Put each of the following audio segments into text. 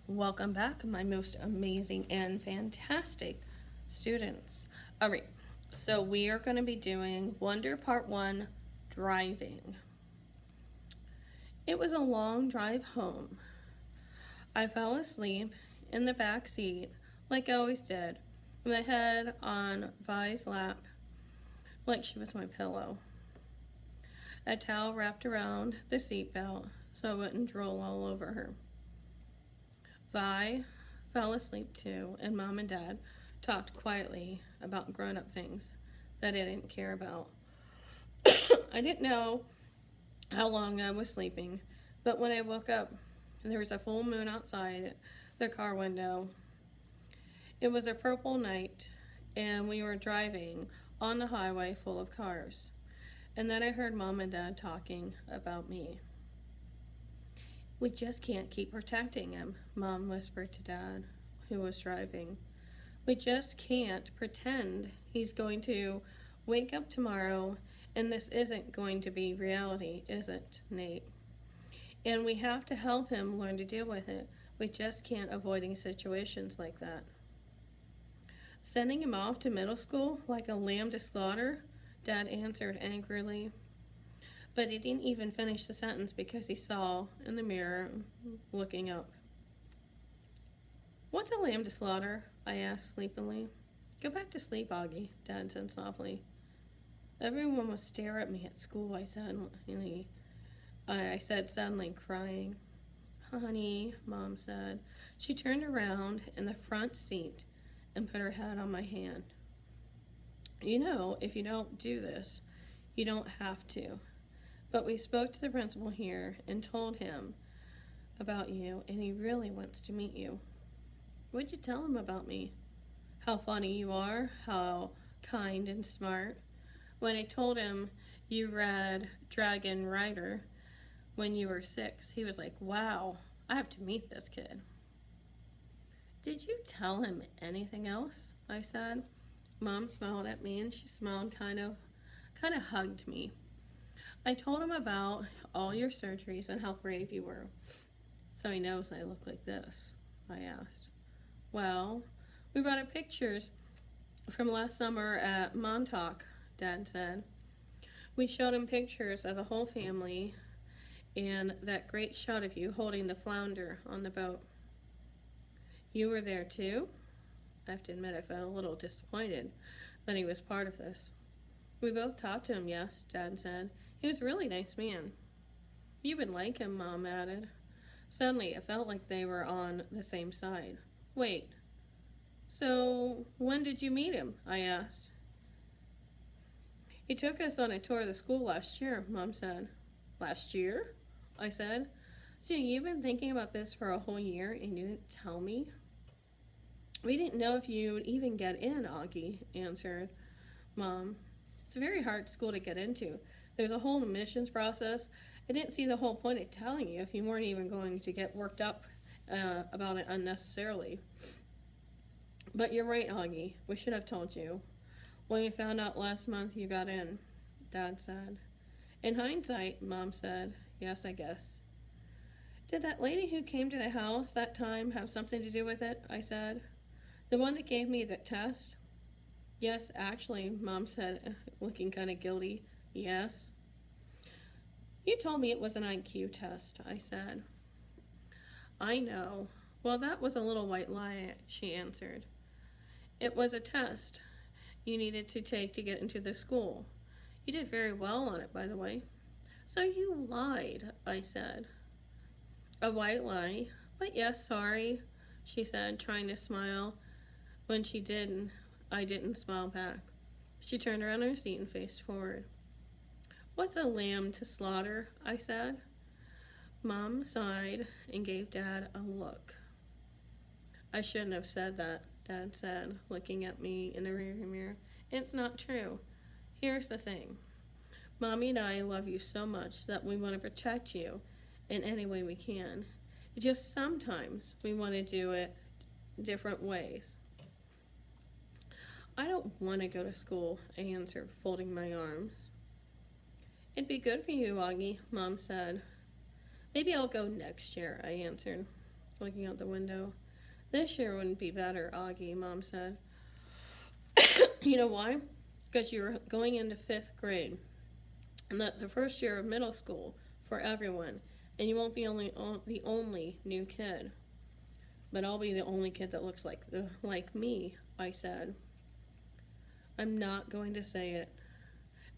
Welcome back, my most amazing and fantastic students. All right, so we are going to be doing Wonder Part 1 Driving. It was a long drive home. I fell asleep in the back seat like I always did, my head on Vi's lap like she was my pillow. A towel wrapped around the seatbelt so I wouldn't drool all over her. Vi fell asleep too, and Mom and Dad talked quietly about grown up things that I didn't care about. I didn't know how long I was sleeping, but when I woke up, there was a full moon outside the car window. It was a purple night, and we were driving on the highway full of cars. And then I heard Mom and Dad talking about me. We just can't keep protecting him, Mom whispered to Dad, who was driving. We just can't pretend he's going to wake up tomorrow and this isn't going to be reality, is it, Nate? And we have to help him learn to deal with it. We just can't avoiding situations like that. Sending him off to middle school like a lamb to slaughter? Dad answered angrily. But he didn't even finish the sentence because he saw in the mirror looking up. What's a lamb to slaughter? I asked sleepily. Go back to sleep, Augie, Dad said softly. Everyone will stare at me at school, I said suddenly, crying. Honey, Mom said. She turned around in the front seat and put her head on my hand. You know, if you don't do this, you don't have to. But we spoke to the principal here and told him about you, and he really wants to meet you. What'd you tell him about me? How funny you are, how kind and smart. When I told him you read Dragon Rider when you were 6, he was like, wow, I have to meet this kid. Did you tell him anything else? I said. Mom smiled at me and she smiled kind of hugged me. I told him about all your surgeries and how brave you were. So he knows I look like this, I asked. Well, we brought up pictures from last summer at Montauk, Dad said. We showed him pictures of the whole family and that great shot of you holding the flounder on the boat. You were there too? I have to admit I felt a little disappointed that he was part of this. We both talked to him, yes, Dad said. He was a really nice man. You would like him, Mom added. Suddenly, it felt like they were on the same side. Wait, so when did you meet him? I asked. He took us on a tour of the school last year, Mom said. Last year? I said. So you've been thinking about this for a whole year and you didn't tell me? We didn't know if you'd even get in, Augie answered Mom. It's a very hard school to get into. There's a whole admissions process. I didn't see the whole point of telling you if you weren't even going to get worked up about it unnecessarily. But you're right, Augie. We should have told you. When we found out last month you got in, Dad said. In hindsight, Mom said, yes, I guess. Did that lady who came to the house that time have something to do with it? I said. The one that gave me the test? Yes, actually, Mom said, looking kind of guilty. Yes. You told me it was an IQ test, I said. I know. Well, that was a little white lie, she answered. It was a test you needed to take to get into the school. You did very well on it, by the way. So you lied, I said. A white lie? But yes, sorry, she said, trying to smile. When she didn't, I didn't smile back. She turned around in her seat and faced forward. What's a lamb to slaughter? I said. Mom sighed and gave Dad a look. I shouldn't have said that, Dad said, looking at me in the rearview mirror. It's not true. Here's the thing. Mommy and I love you so much that we want to protect you in any way we can. Just sometimes we want to do it different ways. I don't want to go to school, I answered, folding my arms. It'd be good for you, Augie, Mom said. Maybe I'll go next year, I answered. looking out the window. This year wouldn't be better, Augie, Mom said. You know why? Because you're going into 5th grade, and that's the first year of middle school for everyone, and you won't be the only new kid. But I'll be the only kid that looks like me, I said. I'm not going to say it.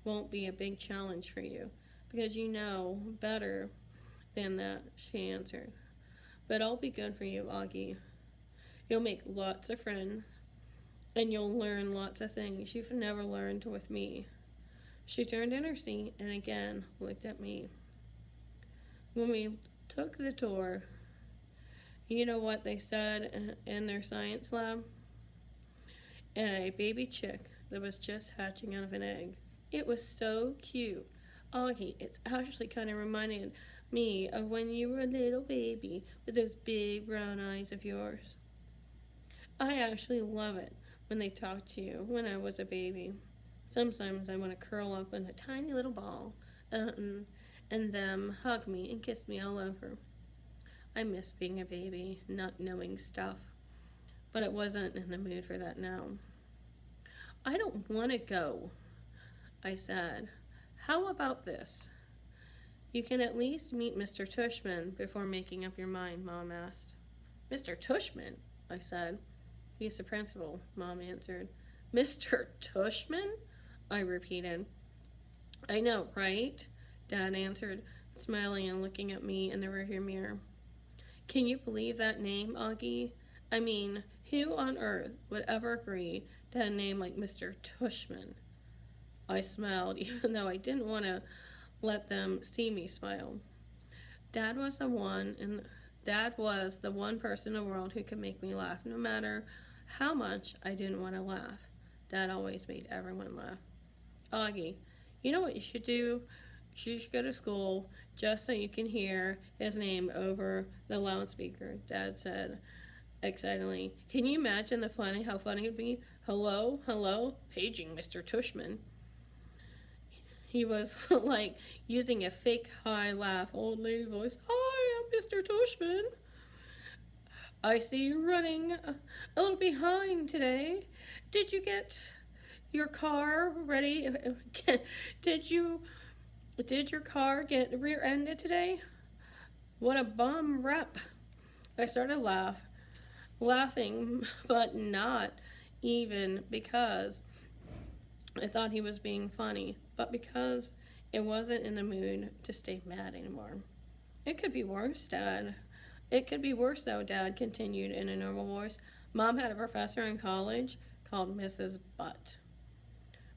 Won't be a big challenge for you, because you know better than that, she answered. But I'll be good for you, Augie. You'll make lots of friends, and you'll learn lots of things you've never learned with me. She turned in her seat and again looked at me. When we took the tour, you know what they said in their science lab? A baby chick that was just hatching out of an egg. It was so cute. Augie, it's actually kind of reminded me of when you were a little baby with those big brown eyes of yours. I actually love it when they talk to you when I was a baby. Sometimes I want to curl up in a tiny little ball and them hug me and kiss me all over. I miss being a baby, not knowing stuff, but I wasn't in the mood for that now. I don't want to go, I said. How about this? You can at least meet Mr. Tushman before making up your mind, Mom asked. Mr. Tushman? I said. He's the principal, Mom answered. Mr. Tushman? I repeated. I know, right? Dad answered, smiling and looking at me in the rearview mirror. Can you believe that name, Augie? I mean, who on earth would ever agree to a name like Mr. Tushman? I smiled, even though I didn't want to let them see me smile. Dad was the one person in the world who could make me laugh, no matter how much I didn't want to laugh. Dad always made everyone laugh. Augie, you know what you should do? You should go to school just so you can hear his name over the loudspeaker, Dad said excitedly. Can you imagine how funny it would be? Hello, hello, paging Mr. Tushman. He was like using a fake high laugh, old lady voice. Hi, I'm Mr. Tushman. I see you running a little behind today. Did you get your car ready? Did your car get rear-ended today? What a bum rep. I started laughing, but not even because I thought he was being funny, but because it wasn't in the mood to stay mad anymore. It could be worse, Dad. It could be worse, though, Dad continued in a normal voice. Mom had a professor in college called Mrs. Butt.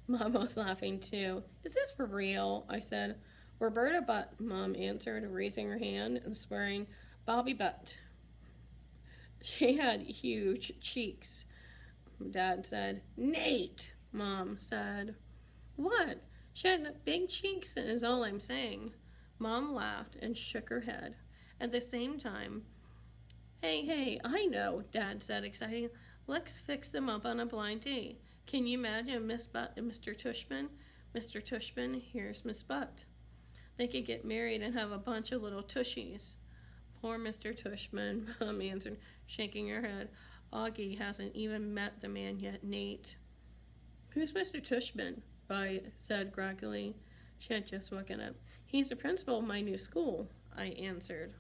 Mom was laughing, too. Is this for real? I said. Roberta Butt, Mom answered, raising her hand and swearing, Bobby Butt. She had huge cheeks, Dad said. Nate, Mom said. What? She had big cheeks, is all I'm saying. Mom laughed and shook her head. At the same time, hey, I know, Dad said, excited. Let's fix them up on a blind date. Can you imagine Miss Butt and Mr. Tushman? Mr. Tushman, here's Miss Butt. They could get married and have a bunch of little tushies. Poor Mr. Tushman, Mom answered, shaking her head. Augie hasn't even met the man yet, Nate. Who's Mr. Tushman? I said groggily. She had just woken up. He's the principal of my new school, I answered.